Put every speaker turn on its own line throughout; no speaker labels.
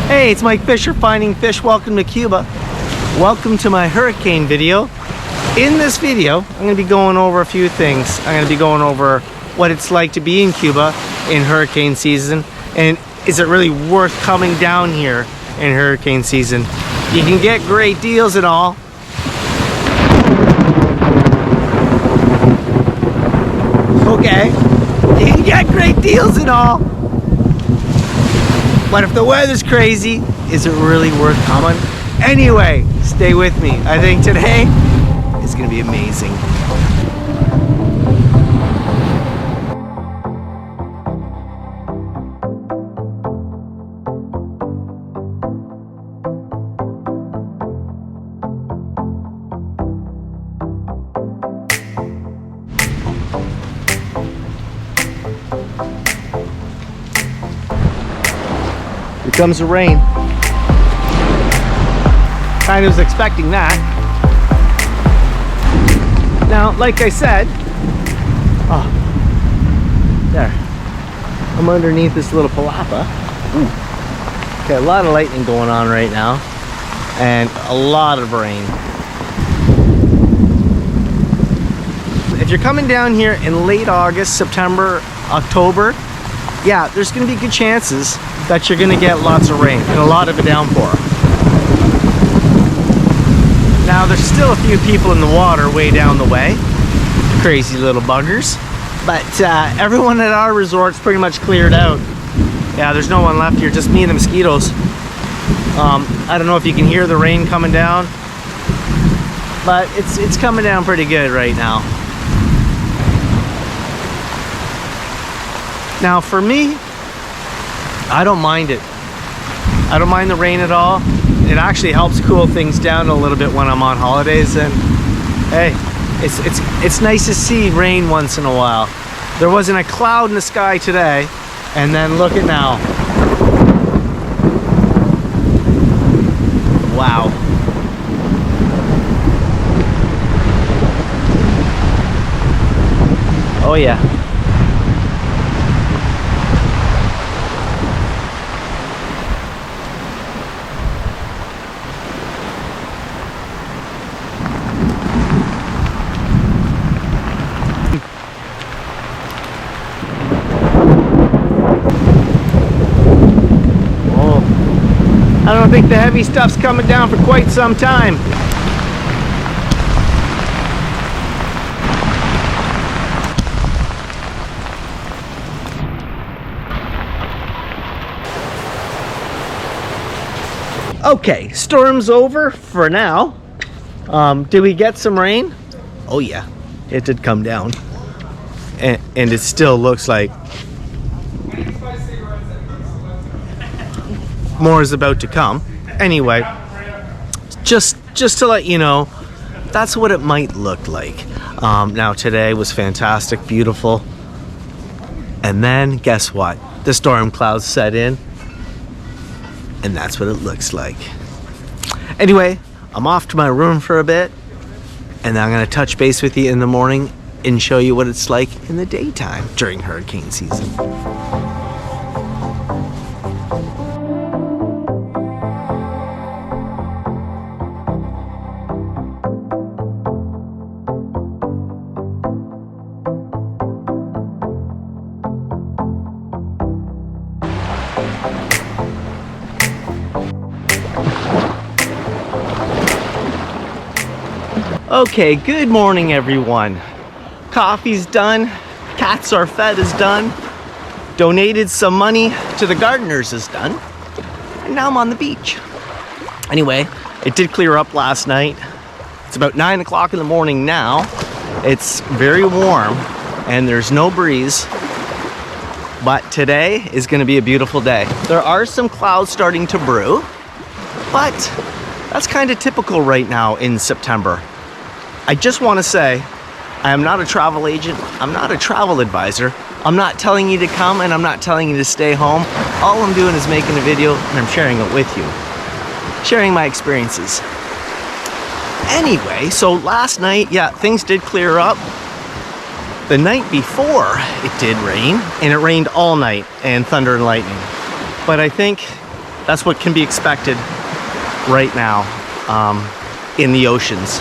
Hey, it's Mike Fisher, Finding Fish. Welcome to Cuba. Welcome to my hurricane video. In this video, I'm going to be going over a few things. I'm going to be going over what it's like to be in Cuba in hurricane season, and is it really worth coming down here in hurricane season? You can get great deals and all. Okay, you can get great deals and all. But if the weather's crazy, is it really worth coming? Anyway, stay with me. I think today is gonna be amazing. Here comes the rain. Kind of was expecting that. Now, like I said, oh, there. I'm underneath this little palapa. Okay, a lot of lightning going on right now, and a lot of rain. If you're coming down here in late August, September, October, yeah, there's gonna be good chances that you're gonna get lots of rain and a lot of a downpour. Now there's still a few people in the water way down the way, crazy little buggers, but everyone at our resort's pretty much cleared out. Yeah, there's no one left here, just me and the mosquitoes. I don't know if you can hear the rain coming down, but it's coming down pretty good right now. Now for me, I don't mind it. I don't mind the rain at all. It actually helps cool things down a little bit when I'm on holidays, and hey, it's nice to see rain once in a while. There wasn't a cloud in the sky today, and then look at now. Wow. Oh yeah. I don't think the heavy stuff's coming down for quite some time. Okay, storm's over for now. Did we get some rain? Oh yeah, it did come down. And it still looks like more is about to come. Anyway, just to let you know, that's what it might look like. Now today was fantastic, beautiful, and then guess what? The storm clouds set in, and that's what it looks like. Anyway, I'm off to my room for a bit, and I'm gonna touch base with you in the morning and show you what it's like in the daytime during hurricane season. Okay, good morning everyone. Coffee's done, cats are fed is done, donated some money to the gardeners is done, and now I'm on the beach. Anyway, it did clear up last night. It's about 9 o'clock in the morning now. It's very warm and there's no breeze, but today is gonna be a beautiful day. There are some clouds starting to brew, but that's kind of typical right now in September. I just want to say, I am not a travel agent, I'm not a travel advisor, I'm not telling you to come and I'm not telling you to stay home. All I'm doing is making a video and I'm sharing it with you. Sharing my experiences. Anyway, so last night, yeah, things did clear up. The night before, it did rain, and it rained all night, and thunder and lightning. But I think That's what can be expected right now in the oceans.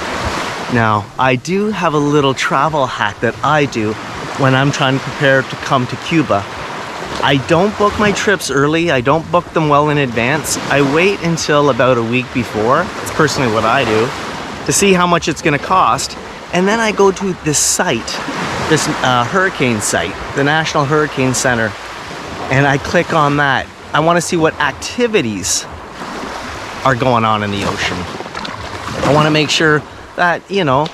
Now, I do have a little travel hack that I do when I'm trying to prepare to come to Cuba. I don't book my trips early. I don't book them well in advance. I wait until about a week before. It's personally what I do, to see how much it's gonna cost. And then I go to this site, this hurricane site, the National Hurricane Center, and I click on that. I wanna see what activities are going on in the ocean. I wanna make sure that, you know,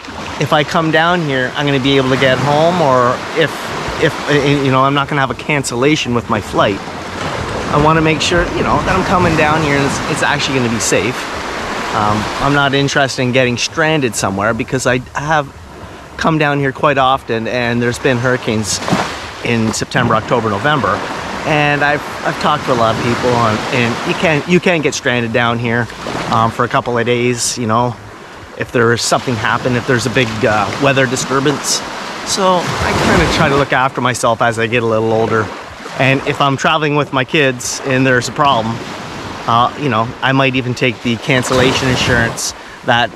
if I come down here, I'm gonna be able to get home, or if you know, I'm not gonna have a cancellation with my flight. I wanna make sure, you know, that I'm coming down here and it's actually gonna be safe. I'm not interested in getting stranded somewhere, because I have come down here quite often, and there's been hurricanes in September, October, November. And I've talked to a lot of people, and you can get stranded down here for a couple of days, you know, if there's something happen, if there's a big weather disturbance. So I kind of try to look after myself as I get a little older. And if I'm traveling with my kids and there's a problem, you know, I might even take the cancellation insurance that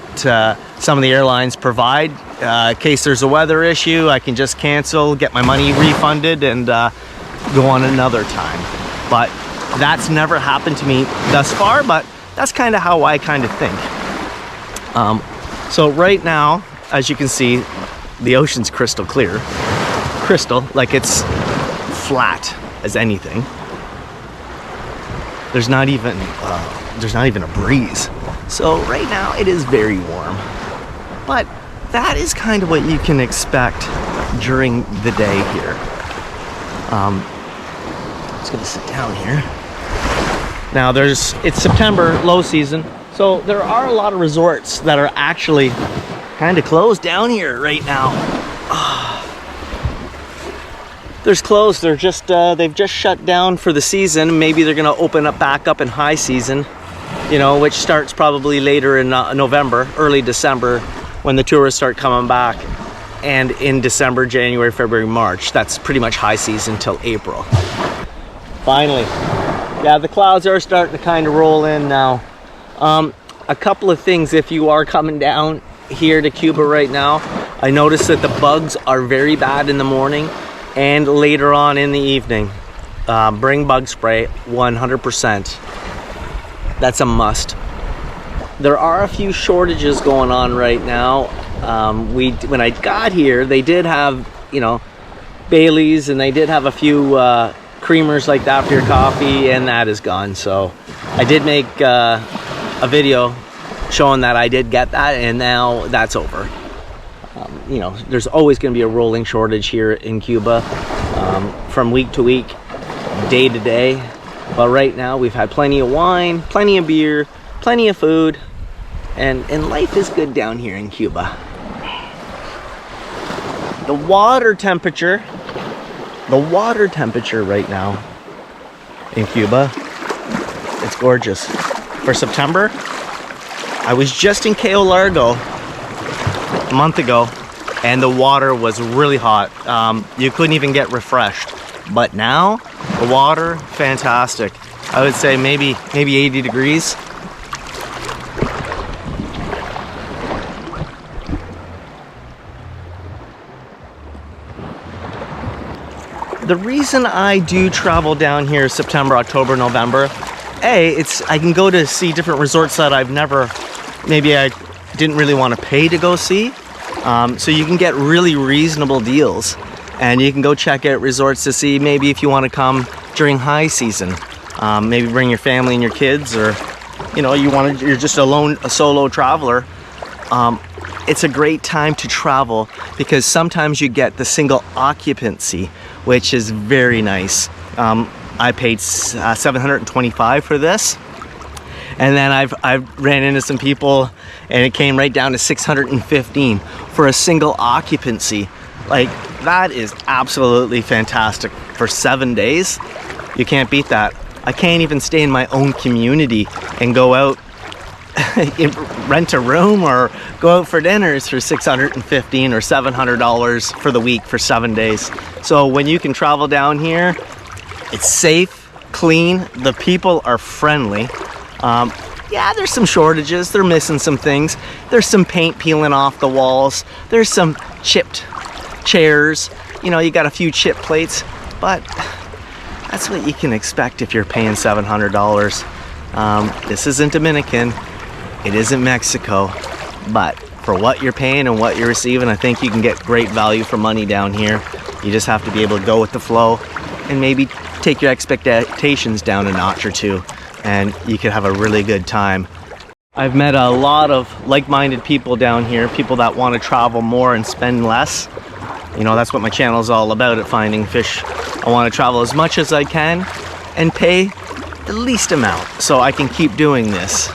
some of the airlines provide. In case there's a weather issue, I can just cancel, get my money refunded, and go on another time. But that's never happened to me thus far, but that's kind of how I kind of think. So right now, as you can see, the ocean's crystal clear. Crystal, like it's flat as anything. There's not even a breeze. So right now it is very warm. But that is kind of what you can expect during the day here. I'm just gonna sit down here. Now it's September, low season, so there are a lot of resorts that are actually kind of closed down here right now. There's closed. They're just they've just shut down for the season. Maybe they're gonna open up back up in high season, you know, which starts probably later in November, early December, when the tourists start coming back. And in December, January, February, March, that's pretty much high season till April. Finally, yeah, the clouds are starting to kind of roll in now. A couple of things, if you are coming down here to Cuba right now, I noticed that the bugs are very bad in the morning and later on in the evening. Bring bug spray 100%. That's a must. There are a few shortages going on right now. When I got here, they did have, you know, Baileys, and they did have a few creamers like that for your coffee, and that is gone. So I did make a video showing that I did get that, and now that's over. You know, there's always going to be a rolling shortage here in Cuba, from week to week, day to day. But right now we've had plenty of wine, plenty of beer, plenty of food, and life is good down here in Cuba. The water temperature right now in Cuba, it's gorgeous. For September, I was just in Cayo Largo a month ago, and the water was really hot. You couldn't even get refreshed. But now, the water, fantastic. I would say maybe 80 degrees. The reason I do travel down here September, October, November, I can go to see different resorts that maybe I didn't really want to pay to go see. So you can get really reasonable deals, and you can go check out resorts to see maybe if you want to come during high season. Maybe bring your family and your kids, or you know, you're just a solo traveler. It's a great time to travel because sometimes you get the single occupancy, which is very nice. I paid $725 for this, and then I've ran into some people, and it came right down to $615 for a single occupancy. Like, that is absolutely fantastic for 7 days. You can't beat that. I can't even stay in my own community and go out rent a room or go out for dinners for $615 or $700 for the week for 7 days. So when you can travel down here, it's safe, clean. The people are friendly. Yeah, there's some shortages. They're missing some things. There's some paint peeling off the walls. There's some chipped chairs. You know, you got a few chip plates, but that's what you can expect if you're paying $700. This isn't Dominican. It isn't Mexico, but for what you're paying and what you're receiving, I think you can get great value for money down here. You just have to be able to go with the flow and maybe take your expectations down a notch or two, and you could have a really good time. I've met a lot of like-minded people down here, people that want to travel more and spend less. You know, that's what my channel is all about, at Finding Fish. I want to travel as much as I can and pay the least amount so I can keep doing this.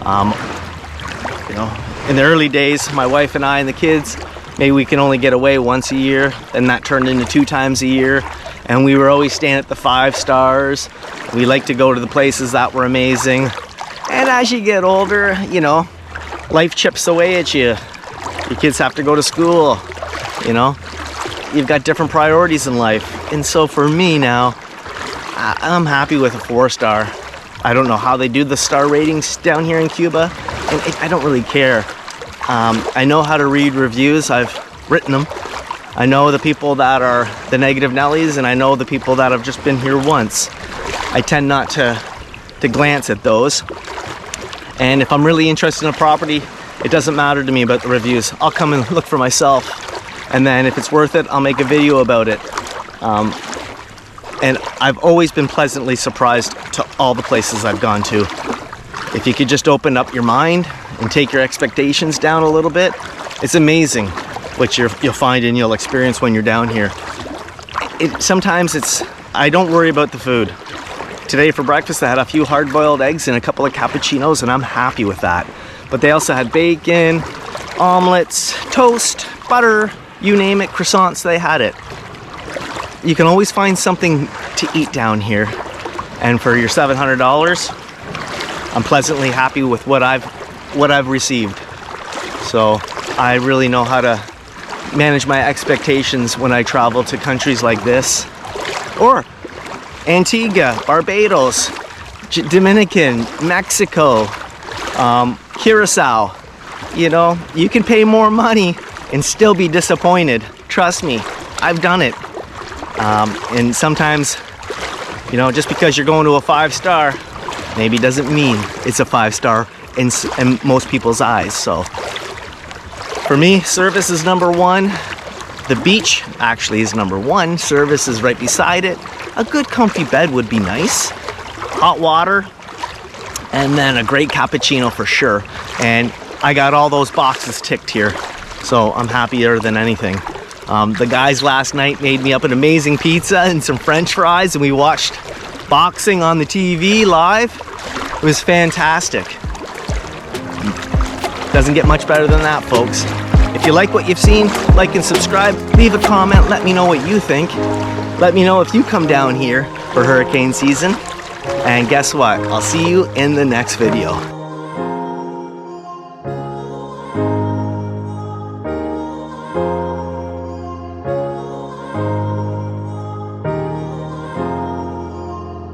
You know, in the early days, my wife and I and the kids, maybe we can only get away once a year, and that turned into 2 times a year. And we were always staying at the 5 stars. We like to go to the places that were amazing. And as you get older, you know, life chips away at you. Your kids have to go to school, you know. You've got different priorities in life. And so for me now, I'm happy with a 4-star. I don't know how they do the star ratings down here in Cuba, and I don't really care. I know how to read reviews. I've written them. I know the people that are the negative Nellies, and I know the people that have just been here once. I tend not to glance at those. And if I'm really interested in a property, it doesn't matter to me about the reviews. I'll come and look for myself. And then if it's worth it, I'll make a video about it. And I've always been pleasantly surprised to all the places I've gone to. If you could just open up your mind and take your expectations down a little bit, it's amazing what you'll find and you'll experience when you're down here. Sometimes I don't worry about the food. Today for breakfast I had a few hard-boiled eggs and a couple of cappuccinos, and I'm happy with that. But they also had bacon, omelets, toast, butter, you name it, croissants, they had it. You can always find something to eat down here. And for your $700, I'm pleasantly happy with what I've received. So I really know how to manage my expectations when I travel to countries like this, or Antigua, Barbados, Dominican, Mexico, Curacao. You know, you can pay more money and still be disappointed. Trust me, I've done it. And sometimes, you know, just because you're going to a 5-star, maybe doesn't mean it's a 5-star in most people's eyes. So for me, service is number 1. The beach actually is number 1. Service is right beside it. A good comfy bed would be nice. Hot water, and then a great cappuccino for sure. And I got all those boxes ticked here, so I'm happier than anything. The guys last night made me up an amazing pizza and some French fries, and we watched boxing on the TV live. It was fantastic. Doesn't get much better than that, folks. If you like what you've seen, like and subscribe, leave a comment, let me know what you think. Let me know if you come down here for hurricane season. And guess what? I'll see you in the next video.